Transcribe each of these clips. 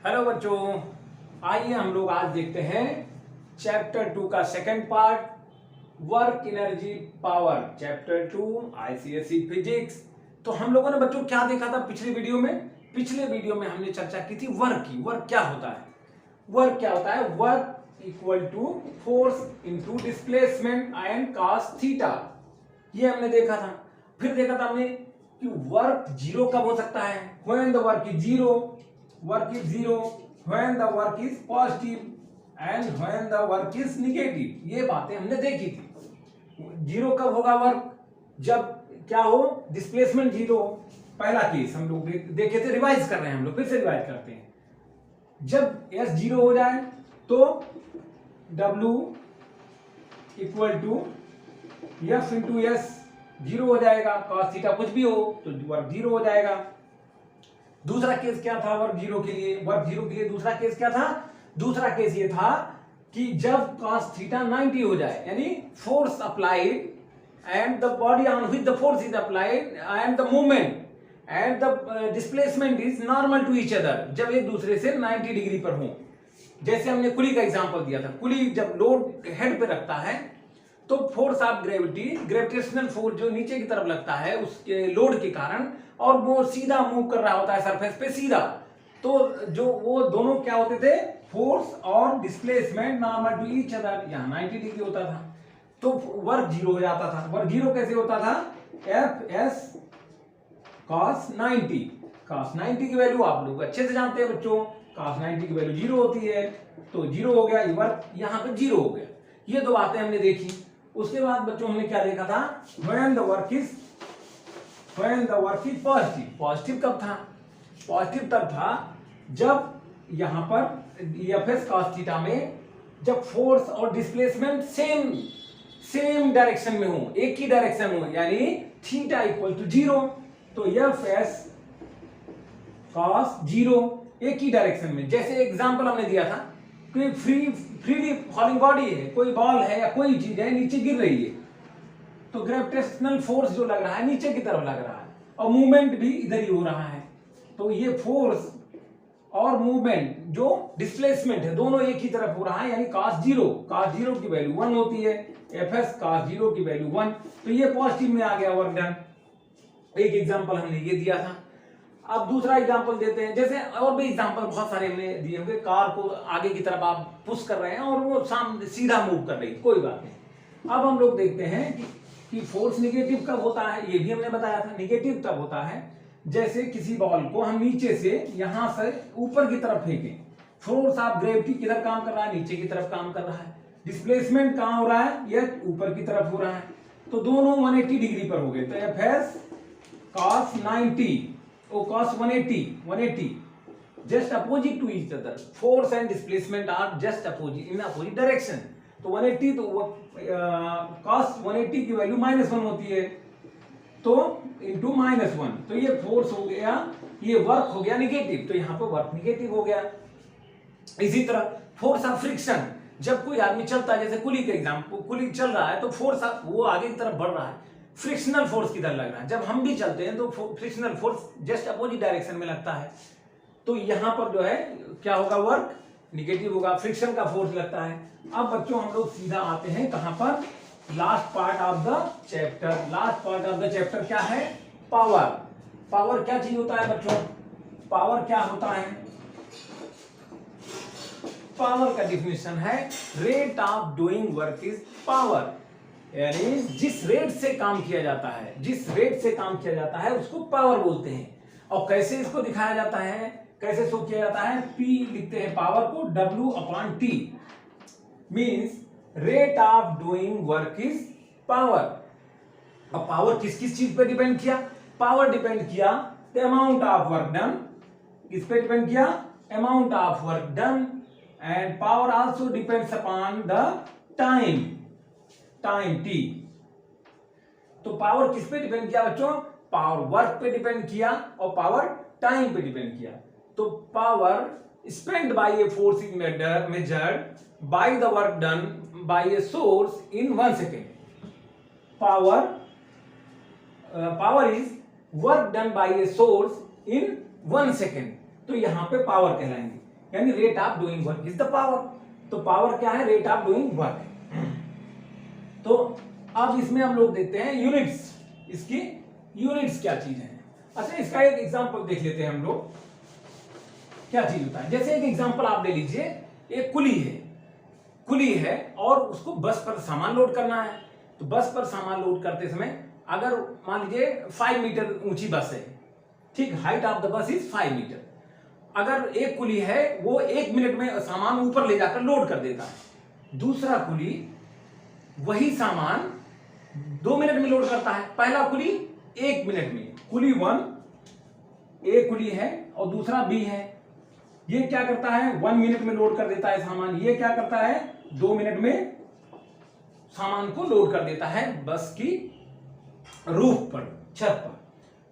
Hello बच्चों, आइए हम लोग आज देखते हैं चैप्टर 2 का second part, work energy power. Chapter 2 ICSE physics. तो हम लोगों ने बच्चों क्या देखा था पिछले वीडियो में? पिछले वीडियो में हमने चर्चा की थी वर्क की। वर्क क्या होता है? वर्क क्या होता है? Work equal to force into displacement and cos theta. ये हमने देखा था। फिर देखा था हमने कि वर्क जीरो कब हो सकता है? When the work is zero, work is zero when the work is positive and when the work is negative. ये बातें हमने देखी थी। जीरो कब होगा वर्क? जब क्या हो? Displacement zero. पहला केस हम लोग देखे थे, रिवाइज कर रहे हैं हम लोग, फिर से रिवाइज करते हैं। जब एस जीरो हो जाए तो W equal to F into S zero हो जाएगा। कॉस थीटा कुछ भी हो तो वर्क जीरो हो जाएगा। दूसरा केस क्या था वर्क जीरो के लिए? वर्क जीरो के लिए दूसरा केस क्या था? दूसरा केस ये था कि जब कॉस थीटा 90 हो जाए, यानी force applied and the body on which the force is applied and the movement and the displacement is normal to each other, जब एक दूसरे से 90 डिग्री पर हो। जैसे हमने कुली का एग्जांपल दिया था। कुली जब लोड हेड पे रखता है तो force of gravity, gravitational force जो नीचे की तरफ लगता है उसके लोड के कारण, और वो सीधा मूव कर रहा होता है सरफेस पे सीधा, तो जो वो दोनों क्या होते थे? फोर्स और displacement normal to each other. यहाँ 90 डिग्री होता था तो वर्क जीरो हो जाता था। वर्क जीरो कैसे होता था? F S cos 90। कॉस 90 की वैल्यू आप लोग अच्छे से जानते हैं बच्चों। कॉस 90 की वैल्यू जीरो होती है, तो जीरो हो गया, वर्क यहाँ पे जीरो हो गया। ये दो बातें हमने देखी। उसके बाद बच्चों हमने क्या देखा था? When the work is positive. Positive कब था? पॉजिटिव तब था जब यहां पर एफ एस कॉस थीटा में जब फोर्स और डिस्प्लेसमेंट सेम डायरेक्शन में हो, एक ही डायरेक्शन हो, यानी थीटा इक्वल टू जीरो। तो एफ एस कॉस जीरो एक ही डायरेक्शन में। जैसे एग्जांपल हमने दिया था कि फ्रीली फॉलिंग बॉडी है, कोई बॉल है या कोई चीज है नीचे गिर रही है, तो ग्रेविटेशनल फोर्स जो लग रहा है नीचे की तरफ लग रहा है और मूवमेंट भी इधर ही हो रहा है। तो ये फोर्स और मूवमेंट जो डिस्प्लेसमेंट है दोनों एक ही तरफ हो रहा है, यानी cos जीरो की वैल्यू 1 होती है, एफएस cos जीरो की वैल्यू 1। तो ये पॉजिटिव में आ गया वर्क डन। एक एग्जांपल हमने ये दिया था। अब दूसरा एग्जांपल देते हैं। जैसे और भी एग्जांपल बहुत सारे हमने दिए होंगे। कार को आगे की तरफ आप पुश कर रहे हैं और वो सामने सीधा मूव कर रही है, कोई बात नहीं। अब हम लोग देखते हैं कि फोर्स निगेटिव कब होता है। ये भी हमने बताया था। निगेटिव तब होता है जैसे किसी बॉल को हम नीचे से यहां से ऊपर की तरफ फेंकें। फोर्स ऑफ ग्रेविटी किधर काम कर रहा है? नीचे की तरफ काम कर रहा है। डिस्प्लेसमेंट कहां हो रहा है? ये ऊपर की तरफ हो रहा है। तो दोनों 180 डिग्री पर हो गए। तो F S cos 90 or cos 180 just opposite to each other. Force and displacement are just opposite in opposite direction. तो 180 तो cos 180 की वैल्यू -1 होती है, तो इंटू -1, तो ये फोर्स हो गया, ये वर्क हो गया निगेटिव, तो यहाँ पे वर्क निगेटिव हो गया। इसी तरह फोर्स ऑफ फ्रिक्शन, जब कोई आदमी चलता है, जैसे कुली का एग्जांपल, कुली चल रहा है तो फोर्स वो आगे की तरफ बढ़ रहा है, फ्रिक्शनल फोर्स किधर लग रहा है? जब हम भी चलते हैं तो frictional force just opposite direction में लगता है, तो यहां पर जो है क्या होगा? वर्क निगेटिव होगा, फ्रिक्शन का फोर्स लगता है। अब बच्चों हम लोग सीधा आते हैं कहां पर? Last part of the chapter. Last part of the chapter क्या है? पावर। पावर क्या चीज होता है बच्चों? पावर क्या होता है? पावर का डिफिनेशन है rate of doing work is power, यानी जिस रेट से काम किया जाता है, जिस रेट से काम किया जाता है उसको पावर बोलते हैं। और कैसे इसको दिखाया जाता है, कैसे शो किया जाता है? P लिखते हैं पावर को, W/T means rate of doing work is power. अब पावर किस किस चीज पे डिपेंड किया? पावर डिपेंड किया the amount of work done. किस पे डिपेंड किया? Amount of work done. And power also depends upon the time T। तो पावर किस पे डिपेंड किया बच्चों? पावर वर्क पे डिपेंड किया और पावर टाइम पे डिपेंड किया। तो power spend bye a force is measured by the work done by a source in 1 second. Power is work done by a source in 1 second. तो यहां पे power कहलाएंगे। यानी rate of doing work is the power. तो power क्या है? Rate of doing work. तो अब इसमें हम लोग देखते हैं यूनिट्स, इसकी यूनिट्स क्या चीज है। अच्छा, इसका एक एग्जांपल देख लेते हैं हम लोग, क्या चीज होता है। जैसे एक एग्जांपल आप ले लीजिए, एक कुली है और उसको बस पर सामान लोड करना है। तो बस पर सामान लोड करते समय अगर मान लीजिए 5 मीटर ऊंची बस है, ठीक, height of the bus is 5 metre. अगर एक कुली है वो 1 मिनट में सामान ऊपर ले जाकर लोड कर देता है, दूसरा कुली वही सामान 2 मिनट में लोड करता है, पहला कुली 1 मिनट में। कुली 1 एक कुली है और दूसरा बी है, ये क्या करता है 1 मिनट में लोड कर देता है सामान, ये क्या करता है 2 मिनट में सामान को लोड कर देता है बस की रूफ पर, छत पर।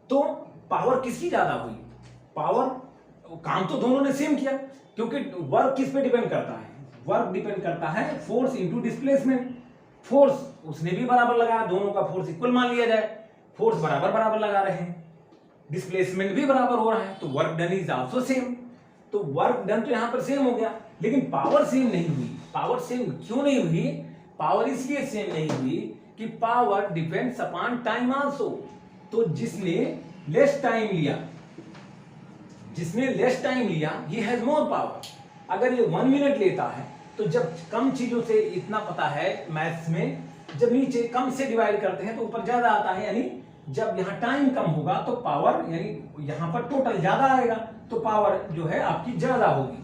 तो पावर किसकी ज्यादा हुई? पावर, काम तो दोनों ने सेम किया, क्योंकि वर्क किस पे डिपेंड करता है? वर्क डिपेंड करता है फोर्स इनटू डिस्प्लेसमेंट। फोर्स उसने भी बराबर लगाया, दोनों का फोर्स इक्वल मान लिया जाए, फोर्स बराबर लगा रहे हैं, डिस्प्लेसमेंट भी बराबर हो रहा है, तो work done is also same. तो वर्क डन तो यहां पर सेम हो गया, लेकिन पावर सेम नहीं हुई। पावर सेम क्यों नहीं हुई? पावर इसलिए सेम नहीं हुई कि power depends upon time also. तो जिसने लेस टाइम लिया ही हैज मोर पावर। अगर ये 1 मिनट लेता है तो जब कम चीजों से, इतना पता है मैथ्स में, जब नीचे कम से डिवाइड करते हैं तो ऊपर ज्यादा आता है, यानी जब यहाँ टाइम कम होगा तो पावर, यानी यहाँ पर टोटल ज्यादा आएगा तो पावर जो है आपकी ज्यादा होगी।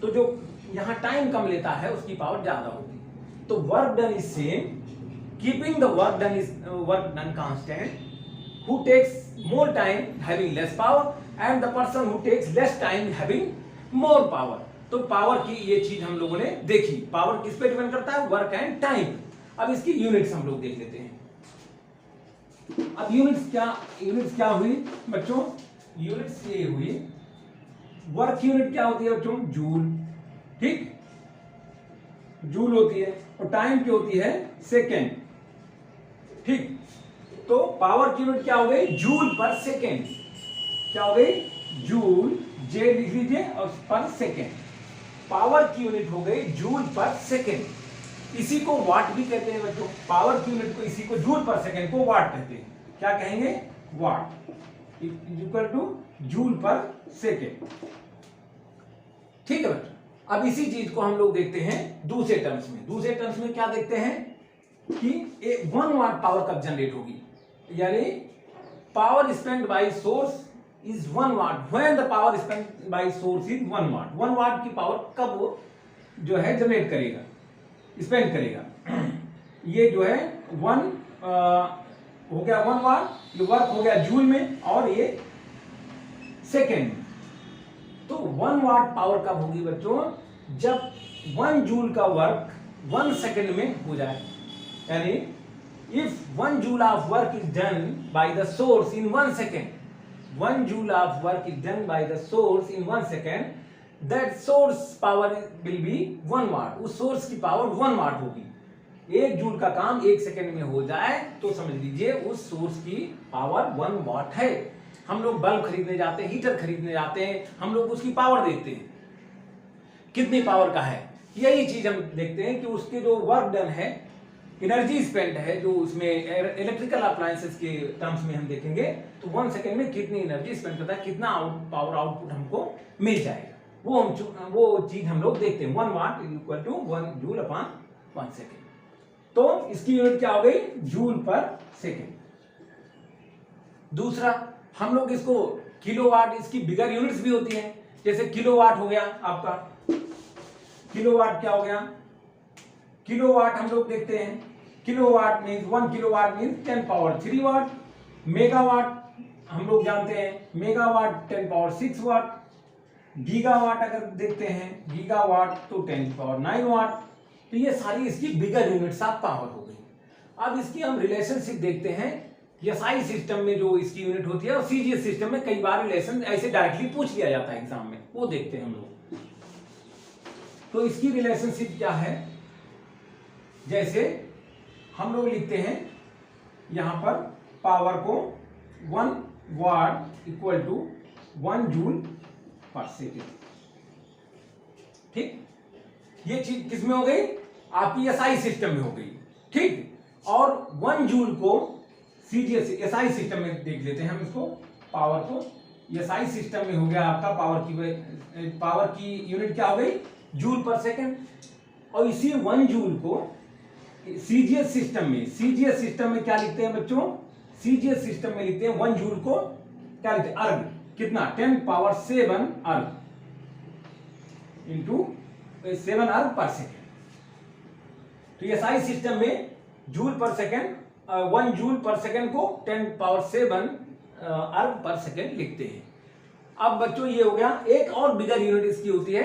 तो जो यहाँ टाइम कम लेता है उसकी पावर ज्यादा होगी। तो work done is same, keeping the work done constant, who takes more time having less power and the person who takes less time having more power। तो पावर की ये चीज हम लोगों ने देखी, पावर किस पे डिपेंड करता है? Work and time. अब इसकी यूनिट्स हम लोग देख लेते हैं। अब यूनिट्स क्या हुई बच्चों? यूनिट्स ये हुई, वर्क यूनिट क्या होती है बच्चों? जूल, ठीक, जूल होती है, और टाइम की होती है सेकेंड, ठीक। तो पावर की यूनिट क्या हो गई? Joule per second. क्या हो गई? जूल, जे लिख लीजिए, और पर सेकेंड। पावर की यूनिट हो गई जूल पर सेकेंड। इसी को वाट भी कहते हैं बच्चों। पावर की यूनिट को, इसी को जूल पर सेकेंड को वाट कहते हैं। क्या कहेंगे? Watt equal to joule per second, ठीक है बच्चों। अब इसी चीज को हम लोग देखते हैं दूसरे टर्म्स में। दूसरे टर्म्स में क्या देखते हैं कि 1 वाट पावर कब जनरेट होगी, यानी power spend by source is 1 watt when the power spend by source is 1 watt. 1 watt की पावर कब वो जो है जनरेट करेगा, स्पेंड करेगा। ये जो है 1 हो गया 1 वाट, ये वर्क हो गया जूल में, और ये सेकेंड। तो 1 वाट पावर कब होगी बच्चों? जब 1 जूल का वर्क 1 सेकेंड में हो जाए, यानी if 1 joule of work is done by the source in 1 second, 1 joule of work is done by the source in 1 second, that source power will be 1 watt। उस सोर्स की power 1 वाट होगी। 1 joule का काम 1 second में हो जाए तो समझ लीजिए उस सोर्स की पावर 1 वाट है। हम लोग बल्ब खरीदने जाते हैं, हीटर खरीदने जाते हैं, हम लोग उसकी पावर देखते हैं कितनी पावर का है। यही चीज हम देखते हैं कि उसके जो वर्क डन है, एनर्जी स्पेंड है, जो उसमें इलेक्ट्रिकल अप्लायंसेस के टर्म्स में हम देखेंगे, तो 1 सेकेंड में कितनी एनर्जी स्पेंड करता है, कितना पावर आउटपुट हमको मिल जाएगा, वो चीज हम लोग देखते हैं। 1 watt equal to 1 joule upon 1 second. तो इसकी यूनिट क्या हो गई? Joule per second. दूसरा, हम लोग इसको किलोवाट, इसकी बिगर यूनिट्स भी होती हैं, जैसे किलोवाट हो गया आपका। किलोवाट क्या हो गया? किलोवाट हम लोग देखते हैं, kilowatt means 1 kilowatt means 10 power 3 वाट। मेगावाट हम लोग जानते हैं, मेगावाट 10 पावर 6 वाट। गीगावाट अगर देखते हैं, गीगावाट तो 10 पावर 9 वाट। तो ये सारी इसकी बिगर यूनिट्स ऑफ पावर हो गई। अब इसकी हम रिलेशनशिप देखते हैं, एसआई सिस्टम में जो इसकी यूनिट होती है और सीजीएस सिस्टम में कई बार रिलेशन ऐसे डायरेक्टली पूछ लिया जाता है एग्जाम में, वो देखते हैं हम लोग। तो इसकी रिलेशनशिप क्या है? जैसे हम लोग लिखते हैं यहां पर पावर को 1 watt equal to 1 joule per second. ठीक, ये चीज किसमें हो गई, आपकी एसआई सिस्टम में हो गई। ठीक, और 1 जूल को सीजीएस एसआई सिस्टम में देख लेते हैं हम इसको, पावर को। एसआई सिस्टम में हो गया आपका पावर की यूनिट क्या हो गई, जूल पर सेकेंड। और इसी 1 जूल को सीजीएस सिस्टम में क्या लिखते हैं बच्चों, सीजीएस सिस्टम में लिखते हैं 1 जूल को क्या लिखते हैं, अर्ग, कितना 10 पावर 7 अर्ग इंटू 7 अर्ग पर सेकेंड। तो एसआई सिस्टम में joule per second, 1 joule per second को 10 पावर 7 अर्ग पर सेकेंड लिखते हैं। अब बच्चों ये हो गया। एक और बिगर यूनिट इसकी होती है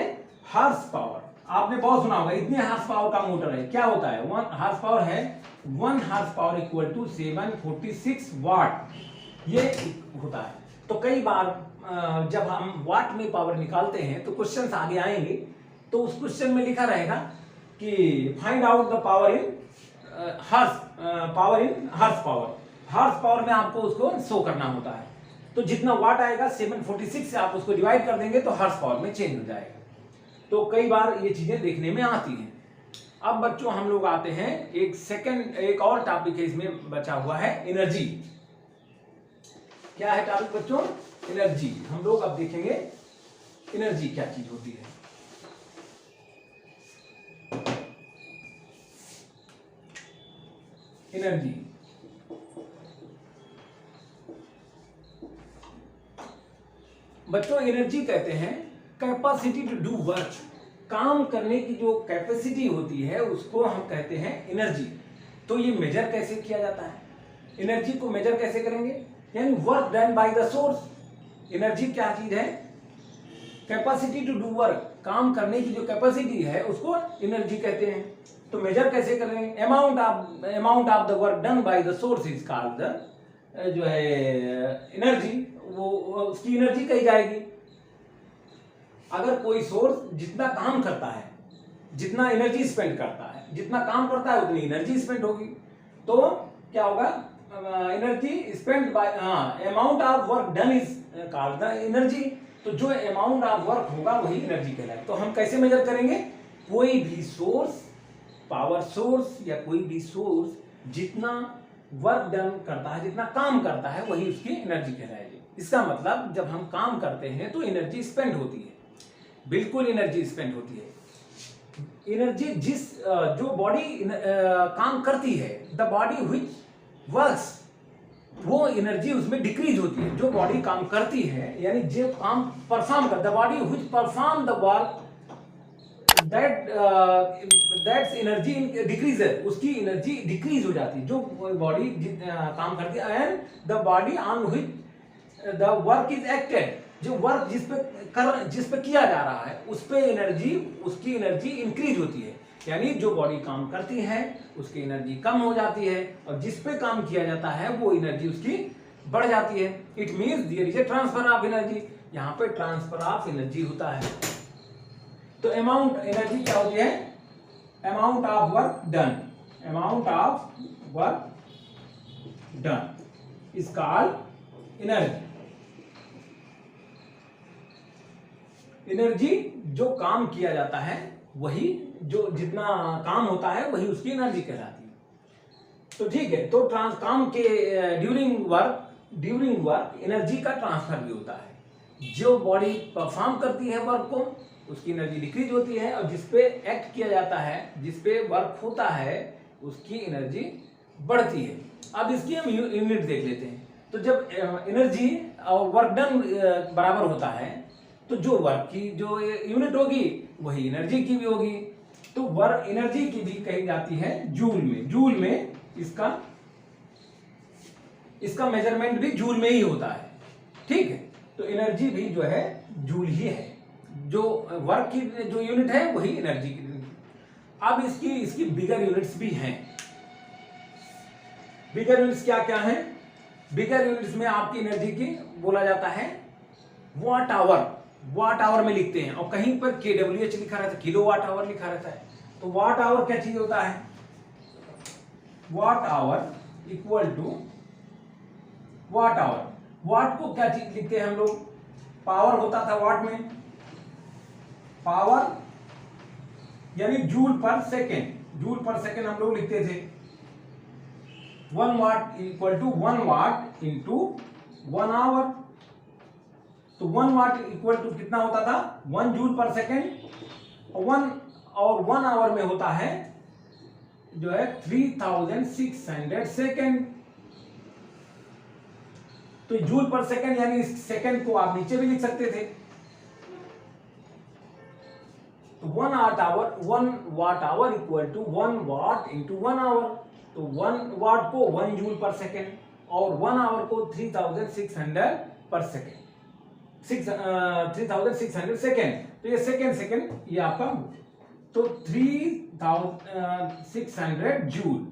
हॉर्स पावर। आपने बहुत सुना होगा, इतने हॉर्स पावर का मोटर है, क्या होता है, 1 हॉर्स पावर है, 1 हॉर्स पावर इक्वल टू 746 वाट, ये होता है। तो कई बार जब हम वाट में पावर निकालते हैं तो क्वेश्चंस आगे आएंगे, तो उस क्वेश्चन में लिखा रहेगा कि find out the power in horse power में आपको उसको शो करना होता है। तो जितना वाट आएगा 746 से आप उसको डिवाइड कर देंगे तो हॉर्स पावर में चेंज हो जाएगा। तो कई बार ये चीजें देखने में आती हैं। अब बच्चों हम लोग आते हैं एक और टॉपिक है इसमें बचा हुआ है, एनर्जी। क्या है टॉपिक बच्चों, एनर्जी। हम लोग अब देखेंगे एनर्जी क्या चीज होती है। एनर्जी बच्चों, एनर्जी कहते हैं कैपेसिटी टू डू वर्क, काम करने की जो कैपेसिटी होती है उसको हम कहते हैं एनर्जी। तो ये मेजर कैसे किया जाता है, एनर्जी को मेजर कैसे करेंगे, यानी work done by the source. Energy क्या चीज है, कैपेसिटी टू डू वर्क, काम करने की जो कैपेसिटी है उसको एनर्जी कहते हैं। तो मेजर कैसे करेंगे, amount of the work done by the source is called the जो है एनर्जी, वो उसकी एनर्जी कही जाएगी। अगर कोई सोर्स जितना काम करता है, जितना एनर्जी स्पेंड करता है, जितना काम करता है उतनी एनर्जी स्पेंड होगी। तो क्या होगा, energy spend by amount of work done is called the energy. तो जो अमाउंट ऑफ वर्क होगा वही एनर्जी कहलाएगा। तो हम कैसे मेजर करेंगे, कोई भी सोर्स, पावर सोर्स या कोई भी सोर्स जितना वर्क डन करता है, जितना काम करता है, वही उसकी एनर्जी कहलाएगी। इसका मतलब जब हम काम करते हैं तो एनर्जी स्पेंड होती है, बिल्कुल एनर्जी स्पेंड होती है। एनर्जी जो बॉडी काम करती है, द बॉडी व्हिच वर्क्स, वो एनर्जी उसमें डिक्रीज होती है। जो बॉडी काम करती है यानी जो काम परफॉर्म कर, the body which perform the work that's energy decreases, उसकी एनर्जी डिक्रीज हो जाती है। जो बॉडी काम करती है, and the body on which the work is acted, जो वर्क जिस पे किया जा रहा है उस पे उसकी एनर्जी इंक्रीज होती है। यानी जो बॉडी काम करती है उसकी एनर्जी कम हो जाती है, और जिस पे काम किया जाता है वो एनर्जी उसकी बढ़ जाती है। It means there is a transfer of energy, यहाँ पे ट्रांसफर ऑफ एनर्जी होता है। तो अमाउंट एनर्जी क्या होती है, amount of work done, amount of work done is called energy. Energy जो काम किया जाता है वही, जो जितना काम होता है वही उसकी एनर्जी कहलाती है। तो ठीक है, तो काम के ड्यूरिंग वर्क एनर्जी का ट्रांसफर भी होता है। जो बॉडी परफॉर्म करती है वर्क को उसकी एनर्जी डिक्रीज होती है, और जिसपे एक्ट किया जाता है, जिसपे वर्क होता है, उसकी एनर्जी बढ़ती है। अब इसकी हम यूनिट देख लेते हैं। तो जब एनर्जी और वर्क डन बराबर होता है तो जो वर्क की जो यूनिट होगी वही एनर्जी की भी होगी। तो वर्क एनर्जी की भी कही जाती है जूल में इसका मेजरमेंट भी जूल में ही होता है। ठीक है, तो एनर्जी भी जो है जूल ही है, जो वर्क की जो यूनिट है वही एनर्जी की यूनिट। अब इसकी बिगर यूनिट्स भी हैं। बिगर यूनिट्स क्या क्या हैं, बिगर यूनिट्स में आपकी एनर्जी की बोला जाता है वाट आवर में लिखते हैं, और कहीं पर kWh लिखा रहता है, किलो वाट आवर लिखा रहता है। तो वाट आवर क्या चीज होता है, watt hour equal to watt hour. Watt को क्या चीज लिखते हैं हम लोग, पावर होता था वाट में, पावर यानी joule per second. Joule per second हम लोग लिखते थे 1 watt equal to 1 watt into 1 hour. तो 1 वाट इक्वल टू कितना होता था 1 जूल पर सेकेंड, और 1 आवर में होता है जो है 3600 सेकेंड। तो जूल पर सेकेंड यानी इस सेकेंड को आप नीचे भी लिख सकते थे। तो 1 watt hour equal to 1 watt into 1 hour. तो 1 वाट को 1 जूल पर सेकेंड और 1 आवर को 3600 पर सेकेंड, 3600 सेकेंड। तो ये सेकेंड ये आपका, तो 3600 joule.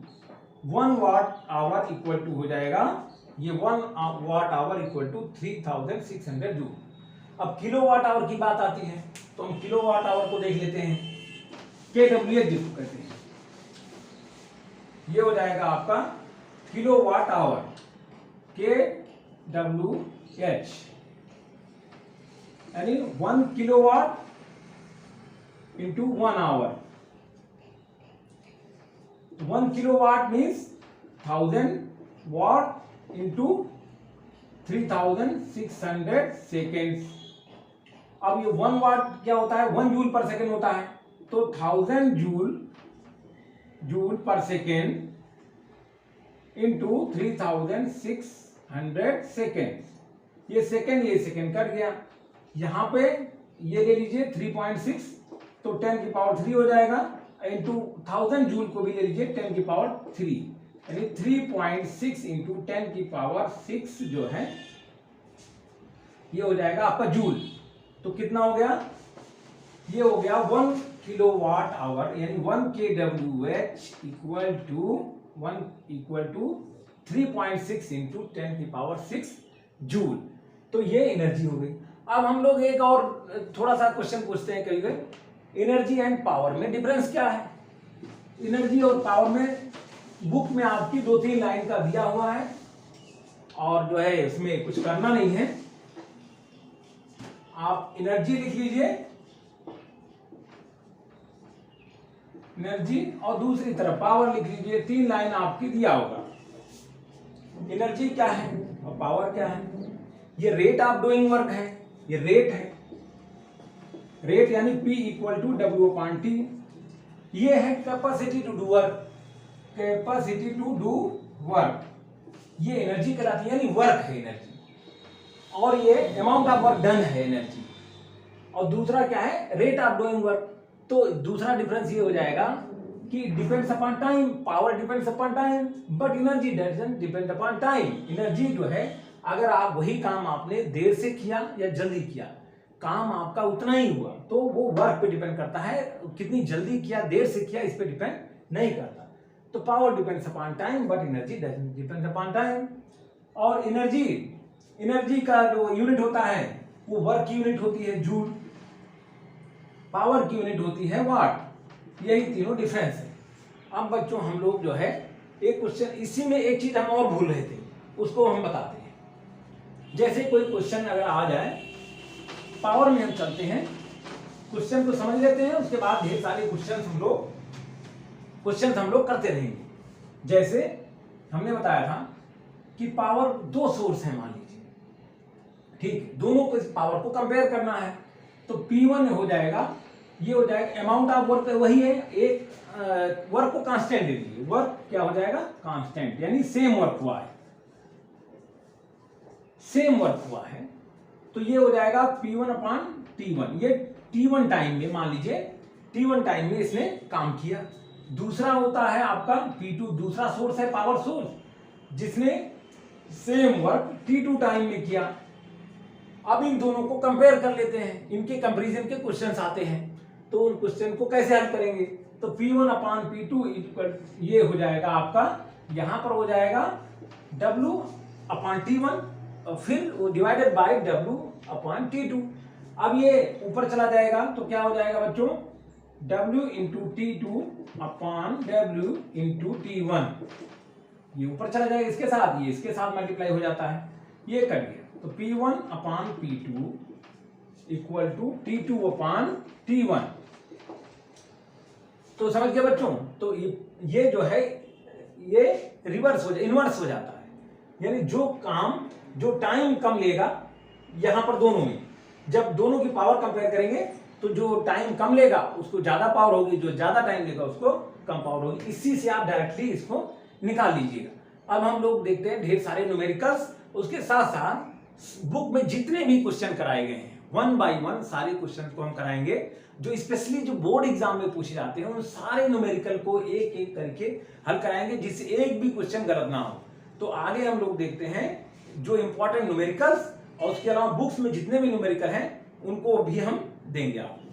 1 watt hour equal to हो जाएगा ये 1 watt hour equal to 3600 joule. अब किलोवाट आवर की बात आती है तो हम किलोवाट आवर को देख लेते हैं, KWH जिसको कहते हैं। ये हो जाएगा आपका किलोवाट आवर, KWH यानी 1 kilowatt into 1 hour. 1 kilowatt means 1000 watt into 3600 seconds. अब ये 1 वाट क्या होता है 1 जूल पर सेकेंड होता है, तो 1000 joule per second into 3600 second. ये सेकेंड कट गया। यहां पे ये ले लीजिए 3.6, तो 10 की पावर 3 हो जाएगा, इंटू 1000 जूल को भी ले लीजिए 10 की पावर 3, यानी 3.6 इंटू 10 की पावर 6 जो है ये हो जाएगा आपका जूल। तो कितना हो गया, ये हो गया 1 किलोवाट आवर, यानी 1 KWH इक्वल टू 3.6 इंटू 10 की पावर 6 जूल। तो ये एनर्जी हो गई। अब हम लोग एक और थोड़ा सा क्वेश्चन पूछते हैं कई बार, एनर्जी एंड पावर में डिफरेंस क्या है। एनर्जी और पावर में बुक में आपकी 2-3 लाइन का दिया हुआ है, और जो है इसमें कुछ करना नहीं है। आप एनर्जी लिख लीजिए, एनर्जी, और दूसरी तरफ पावर लिख लीजिए। 3 लाइन आपकी दिया होगा। एनर्जी क्या है और पावर क्या है। ये रेट ऑफ डूइंग वर्क है, ये रेट है, रेट यानी P इक्वल टू W/T। ये है capacity to do work, capacity to do work, ये एनर्जी कहलाती है, यानी वर्क है एनर्जी। और ये अमाउंट ऑफ वर्क डन है एनर्जी। और दूसरा क्या है रेट ऑफ डूइंग वर्क। तो दूसरा डिफरेंस ये हो जाएगा कि depends upon time, power depends upon time but energy doesn't depend upon time. Energy जो है अगर आप वही काम आपने देर से किया या जल्दी किया, काम आपका उतना ही हुआ, तो वो वर्क पे डिपेंड करता है। कितनी जल्दी किया देर से किया इस पे डिपेंड नहीं करता। तो power depends upon time but energy doesn't depend upon time. और एनर्जी का जो यूनिट होता है वो वर्क की यूनिट होती है जूल, पावर की यूनिट होती है वाट। यही तीनों डिफरेंस है। अब बच्चों हम लोग जो है एक क्वेश्चन, इसी में एक चीज हम और भूल रहे थे, उसको हम बताते हैं। जैसे कोई क्वेश्चन अगर आ जाए, पावर में हम चलते हैं, क्वेश्चन को समझ लेते हैं, उसके बाद ढेर सारे क्वेश्चन हम लोग करते रहेंगे। जैसे हमने बताया था कि पावर 2 सोर्स है मान लीजिए, ठीक, दोनों को पावर को कंपेयर करना है। तो P1 हो जाएगा, ये हो जाएगा अमाउंट ऑफ वर्क वही है, एक वर्क को कांस्टेंट ले लीजिए, वर्क क्या हो जाएगा कांस्टेंट, यानी सेम वर्क हुआ है, सेम वर्क हुआ है। तो ये हो जाएगा P1/T1। ये T1 टाइम में, मान लीजिए T1 टाइम में इसने काम किया। दूसरा होता है आपका P2, दूसरा सोर्स है पावर सोर्स, जिसने सेम वर्क T2 टाइम में किया। अब इन दोनों को कंपेयर कर लेते हैं, इनके कंपैरिजन के क्वेश्चंस आते हैं, तो उन क्वेश्चन को कैसे हल करेंगे। तो P1/P2 ये हो जाएगा आपका, यहां पर हो जाएगा W/T1 और फिर डिवाइडेड बाय W/T2। अब ये ऊपर चला जाएगा तो क्या हो जाएगा बच्चों, W/T2/W/T1। ये ऊपर चला जाएगा इसके साथ, ये इसके साथ मल्टीप्लाई हो जाता है, ये कट गया। तो P1/P2 इक्वल टू T2/T1। तो समझ गए बच्चों। तो ये जो है ये इनवर्स हो जाता है, यानी जो टाइम कम लेगा यहां पर दोनों में, जब दोनों की पावर कंपेयर करेंगे तो जो टाइम कम लेगा उसको ज्यादा पावर होगी, जो ज्यादा टाइम लेगा उसको कम पावर होगी। इसी से आप डायरेक्टली इसको निकाल लीजिएगा। अब हम लोग देखते हैं ढेर सारे न्यूमेरिकल्स, उसके साथ साथ बुक में जितने भी क्वेश्चन कराए गए हैं 1 बाय 1 सारे क्वेश्चन को हम कराएंगे, जो स्पेशली जो बोर्ड एग्जाम में पूछे जाते हैं उन सारे न्यूमेरिकल को एक एक करके हल कराएंगे, जिससे एक भी क्वेश्चन गलत ना हो। तो आगे हम लोग देखते हैं जो इंपॉर्टेंट न्यूमेरिकल्स और उसके अलावा बुक्स में जितने भी न्यूमेरिकल हैं उनको भी हम देंगे आपको।